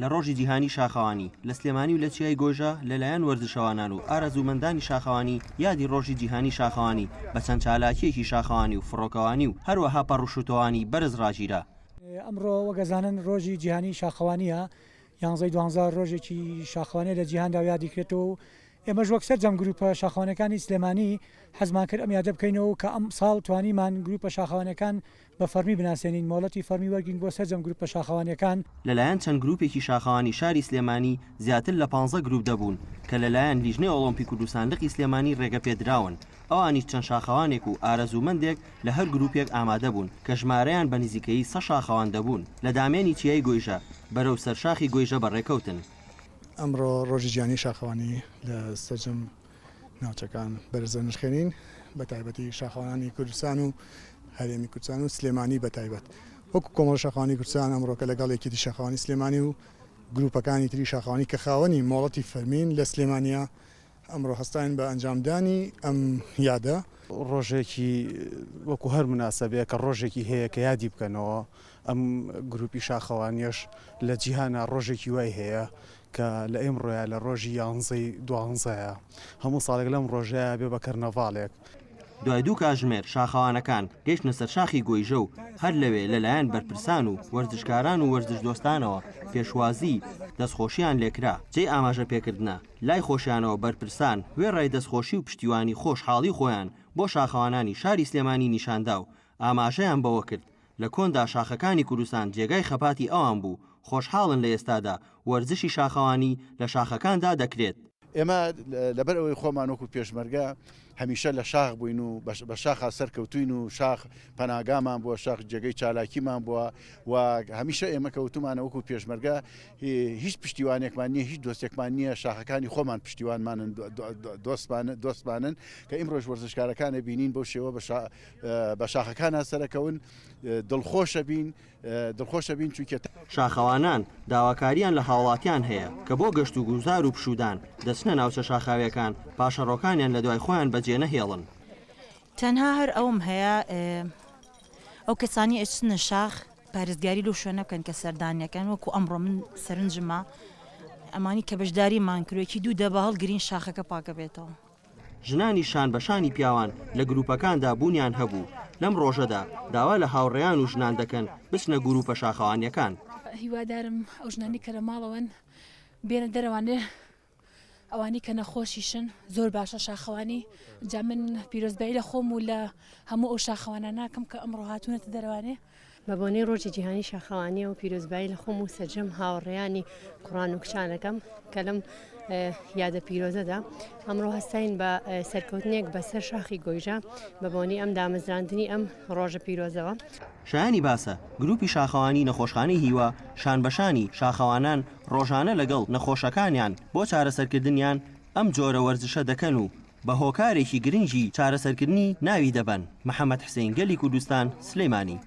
لە ڕۆژی جیهانی شاخەوانی لە سلێمانی و لە چیای گۆژە لەلایەن وەرزشەوانان و ئارەزومەندانی شاخەوانی یادی ڕۆژی جیهانی شاخەوانی بە چەند چالاکیەکی شاخەوانی و فڕۆکەوانی و هەروەها پەڕوشوتەوانی بەرز ڕاگیرا. ئەمڕۆ وەگەزانن ڕۆژی جیهانی شاخەوانیە، یانزەی 12 ڕۆژێکی شاخەوانێ لە جیهاندا یادی کرێتەوە. ئێمەش وەک سەرجەم گروپە شاخەوانەکانی سلێمانی حەزمان کرد ئەم یادە بکەینەوە کە ئەم ساڵ توانیمان گروپە شاخەوانەکان بە فەرمی بناسێنین، مۆڵەتی فەرمی وەرگین بۆ سەرجەم گروپە شاخەوانەکان. لەلایەن چەند گروپێکی شاخەوانی شاری سلێمانی زیاتر لە 15 گروپ دەبوون کە لەلایەن لیژنەی ئۆلۆمپیک و ساندقی سلێمانی ڕێگە پێدراون. ئەوانیش چەند شاخەوانێک و ئارەزومەندێک لە هەر گروپێک ئامادە بوون کە ژمارەیان بە نزیکەی 100 شاخەوان دەبوون لە دامێنی چیای گۆیژە بەرەو سەرشاخی گۆیژە بەڕێکەوتن. ئەمڕۆ ڕۆژی جیهانی شاخەوانی لە سەرجەم ناوچەکان بەرزە نرخێنین، بە تایبەتی شاخەوانانی کوردستان و هەرێمی کوردستان و سلێمانی بە تایبەت. وەکو کۆمەڵ شاخەوانی کوردستان ئەمڕۆکە لەگەڵ یەکێتی شاخەوانی سلێمانی و گروپەکانی تری شاخەوانی کە خاوەنی مۆڵەتی فەرمین لە سلێمانیا ئەمڕۆ هەستاین بە ئەنجامدانی ئەم یادە. ڕۆژێکی وەکو هەر مناسبەیە کە ڕۆژێکی هەیە کە یادی بکەنەوە ئەم گروپی شاخەوانیش لە جیهانە ڕۆژێکی وای هەیە کە لە ئێمڕۆیە لە ڕۆژی 11 هەموو ساڵێک لەم ڕۆژەیە بێ بە کەرنەڤاڵێک. دوای دوو کاتژمێر شاخەوانەکان گەیشتنە سەر شاخی گۆیژە و هەر لەوێ لەلایەن بەرپرسان و وەرزشکاران و وەرزش دۆستانەوە پێشوازی دەستخۆشییان لێکرا. جێی ئاماژە پێکردنە لای خۆشیانەوە بەرپرسان وێڕای دەستخۆشی و پشتیوانی خۆشحاڵی خۆیان بۆ شاخەوانانی شاری سلێمانی نیشاندا و ئاماژەیان بەوە کرد لە کۆندا شاخەکانی کوردستان جێگای خەپاتی ئەوان بوو. خۆشحاڵن لە ئێستادا وەرزشی شاخەوانی لە شاخەکاندا دەکرێت. ئێمە لەبەر ئەوەی خۆمان وەکو پێشمەرگە هەمیشە لە شاخ بووین و بە شاخا سەرکەوتوین و شاخ پەناگامان بووە، شاخ جێگەی چالاکیمان بووە و هەمیشە ئێمە کەوتمانە وەکو پێشمەرگە هیچ پشتیوانێکمان نییە، هیچ دۆستێکمان نییە، شاخەکانی خۆمان پشتیوانمانن دۆستمانن کە ئیمڕۆژ وەرزشکارەکانە بینین بەو شێوە بە شاخەکانە سەرەکەون دڵخۆشە بین چونکە شاخەوانان داواکاریان لە هاوڵاتیان هەیە کە بۆ گەشت و گوزار و پشودان دەچنە ناوچە شاخاویەکان پاشەڕۆکانیان لە دوای خۆیان بەجێ نەهێڵن. تەنها هەر ئەوم هەیە ئەو کەسانی ئەچنە شاخ پارێزگاری لەو شوێنە بکەن کە سەردانیەکان وەکو ئەمڕۆ من سەرنجمە ئەمانی کە بەشداریمان کروێکی دوو دەبە هەڵگرین شاخەکە پاکە بێتەوە. ژنانی شان بەشانی پیاوان لە گروپەکاندا بوونیان هەبوو. لەم ڕۆژەدا داوا لە هاوڕێیان و ژنان دەکەن بچنە گروپە شاخەوانیەکان. هیوادارم ئەو ژنانی کە لە ماڵەوەن بێنە دەرەوانێ ئەوانی کە نەخۆشیشن زۆر باشە شاخەوانی. جا من پیرۆزبایی لە خۆم و لە هەموو ئەو شاخەوانە ناکەم کە ئەمڕۆ هاتوونەتە دەرەوانێ. بە بۆنەی ڕۆژی جیهانی شاخەوانی و پیرۆزبایی لە خۆم و سەرجەم هاوڕێیانی کوڕان و کچانەکەم کە لەم یادە پیرۆزەدا ئەمڕۆ هەستاین بە سەرکەوتنێک بەسەر شاخی گۆیژە بە بۆنەی ئەم دامەزراندنی ئەم ڕۆژە پیرۆزەوە. شایانی باسە گروپی شاخەوانی نەخۆشخانەی هیوا شانبەشانی شاخەوانان ڕۆژانە لەگەڵ نەخۆشەکانیان بۆ چارەسەرکردنیان ئەم جۆرە وەرزشە دەکەن و بە هۆکارێکی گرنگی چارەسەرکردنی ناوی دەبەن. محەممەد حسین گەلی کوردستان سلێمانی.